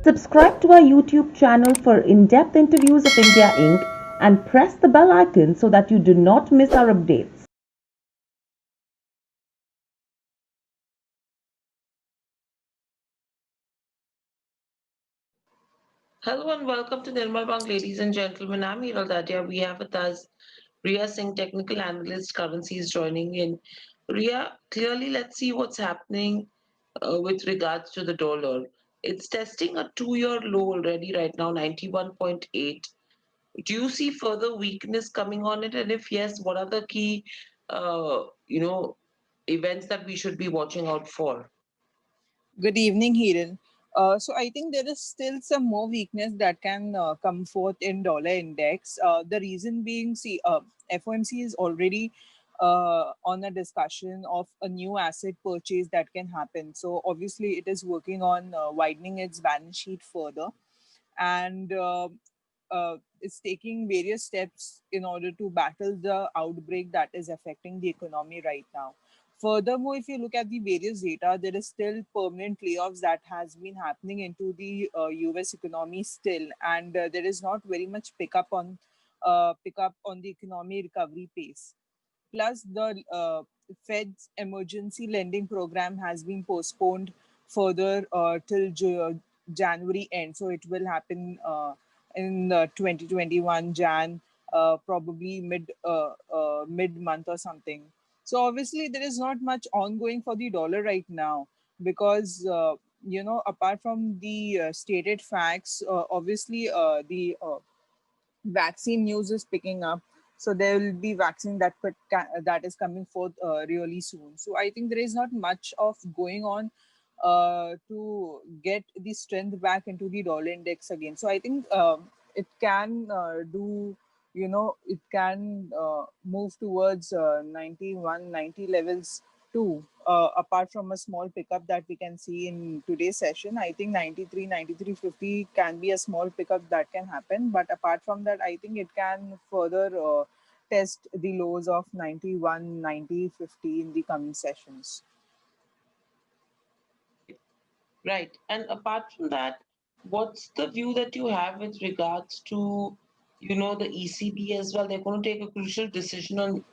Subscribe to our YouTube channel for in-depth interviews of India Inc. and press the bell icon so that you do not miss our updates. Hello and welcome to Nirmal Bank, ladies and gentlemen. I'm Dadia. We have with us Riya Singh, technical analyst, currencies joining in. Riya, clearly let's see what's happening with regards to the dollar. It's testing a two-year low already right now, 91.8. Do you see further weakness coming on it? And if yes, what are the key, uh, you know, events that we should be watching out for? Good evening, Hiran. So I think there is still some more weakness that can come forth in dollar index. The reason being, see, FOMC is already on a discussion of a new asset purchase that can happen. So obviously, it is working on widening its balance sheet further, and it's taking various steps in order to battle the outbreak that is affecting the economy right now. Furthermore, if you look at the various data, there is still permanent layoffs that has been happening into the US economy still, and there is not very much pickup on the economy recovery pace. Plus, the Fed's emergency lending program has been postponed further till January end. So it will happen in 2021 Jan, probably mid month or something. So obviously there is not much ongoing for the dollar right now because apart from the stated facts, obviously the vaccine news is picking up, so there will be vaccine that is coming forth really soon. So I think there is not much of going on to get the strength back into the dollar index again. So I think it can do, it can move towards 91 90 levels too, apart from a small pickup that we can see in today's session. I think 93, 93.50 can be a small pickup that can happen, but apart from that, I think it can further test the lows of 91, 90.50 in the coming sessions. Right. Right. And apart from that, what's the view that you have with regards to, the ECB as well? They're going to take a crucial decision on,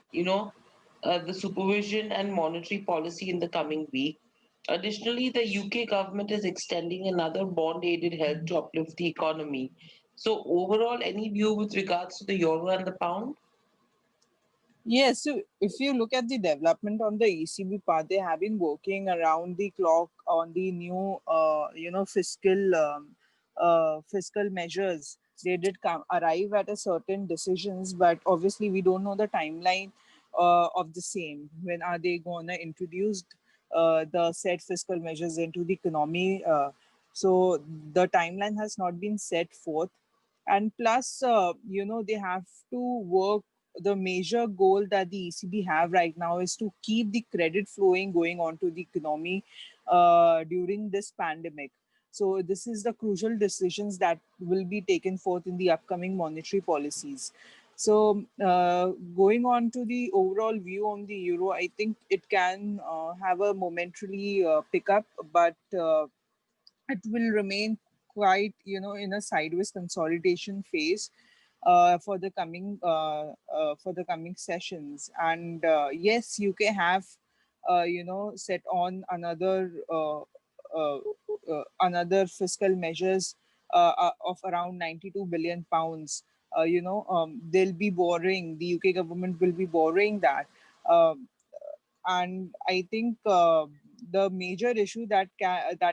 the supervision and monetary policy in the coming week. Additionally, the UK government is extending another bond-aided help to uplift the economy. So overall, any view with regards to the euro and the pound? Yes, so if you look at the development on the ECB part, they have been working around the clock on the new, fiscal measures. They did arrive at a certain decisions, but obviously we don't know the timeline of the same. When are they going to introduce the said fiscal measures into the economy? So the timeline has not been set forth, and plus they have to work. The major goal that the ECB have right now is to keep the credit flowing going on to the economy during this pandemic. So this is the crucial decisions that will be taken forth in the upcoming monetary policies. So going on to the overall view on the euro, I think it can have a momentarily pickup, but it will remain quite, in a sideways consolidation phase for the coming sessions. And yes, UK have set on another fiscal measures of around 92 billion pounds. They'll be borrowing, the UK government will be borrowing that. um, and I think the major issue that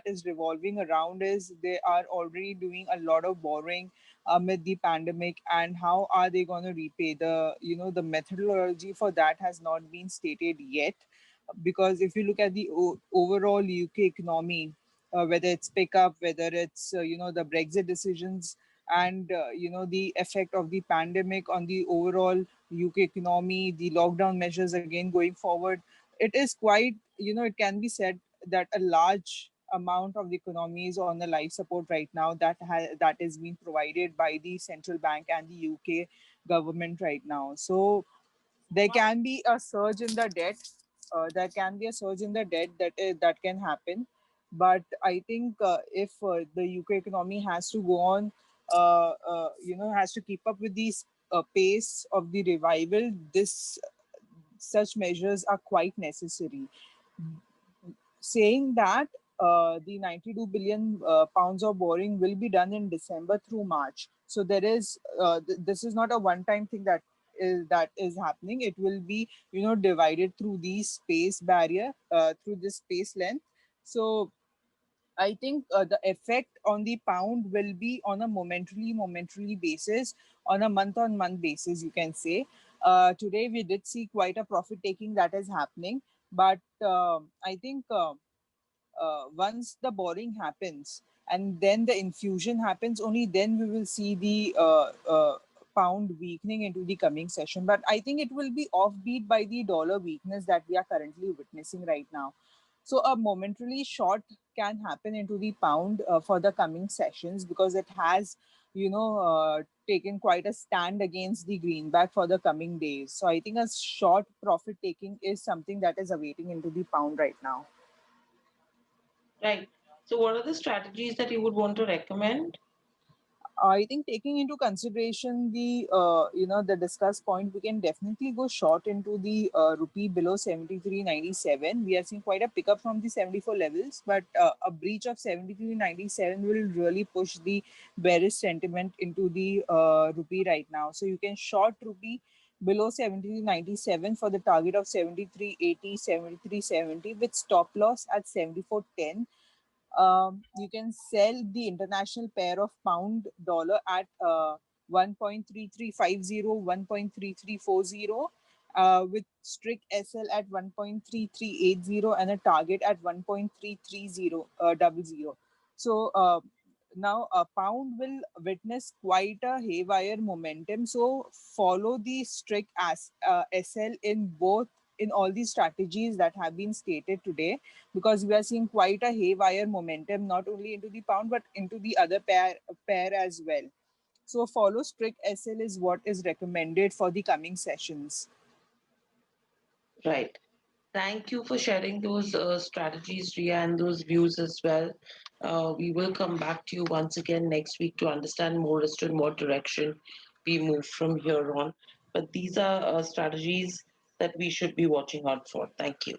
is revolving around is they are already doing a lot of borrowing amid the pandemic, and how are they going to repay? The methodology for that has not been stated yet, because if you look at the overall UK economy, whether it's pickup, whether it's the Brexit decisions, and the effect of the pandemic on the overall UK economy, the lockdown measures again going forward, it is quite, it can be said that a large amount of the economy is on the life support right now, that is being provided by the central bank and the UK government right now. So there can be a surge in the debt. There can be a surge in the debt that can happen, But I think if the UK economy has to go on, has to keep up with the pace of the revival, this such measures are quite necessary. Saying that the 92 billion pounds of borrowing will be done in December through March. So there is this is not a one-time thing that is happening. It will be divided through the space barrier, through this space length. So I think the effect on the pound will be on a momentarily basis, on a month-on-month basis, you can say. Today we did see quite a profit taking that is happening, but I think once the borrowing happens and then the infusion happens, only then we will see the pound weakening into the coming session. But I think it will be offbeat by the dollar weakness that we are currently witnessing right now. So a momentarily short can happen into the pound for the coming sessions, because it has, taken quite a stand against the greenback for the coming days. So I think a short profit taking is something that is awaiting into the pound right now. Right. So, what are the strategies that you would want to recommend? I think taking into consideration the the discussed point, we can definitely go short into the rupee below 73.97. We are seeing quite a pickup from the 74 levels, but a breach of 73.97 will really push the bearish sentiment into the rupee right now. So you can short rupee below 73.97 for the target of 73.80, 73.70 with stop loss at 74.10. You can sell the international pair of pound dollar at 1.3350, 1.3340, with strict SL at 1.3380 and a target at 1.330 double zero. So now a pound will witness quite a haywire momentum. So follow the strict SL in both, in all these strategies that have been stated today, because we are seeing quite a haywire momentum not only into the pound but into the other pair as well. So follow strict SL is what is recommended for the coming sessions. Right. Thank you for sharing those strategies, Ria, and those views as well. We will come back to you once again next week to understand more as to in what direction we move from here on. But these are strategies that we should be watching out for. Thank you.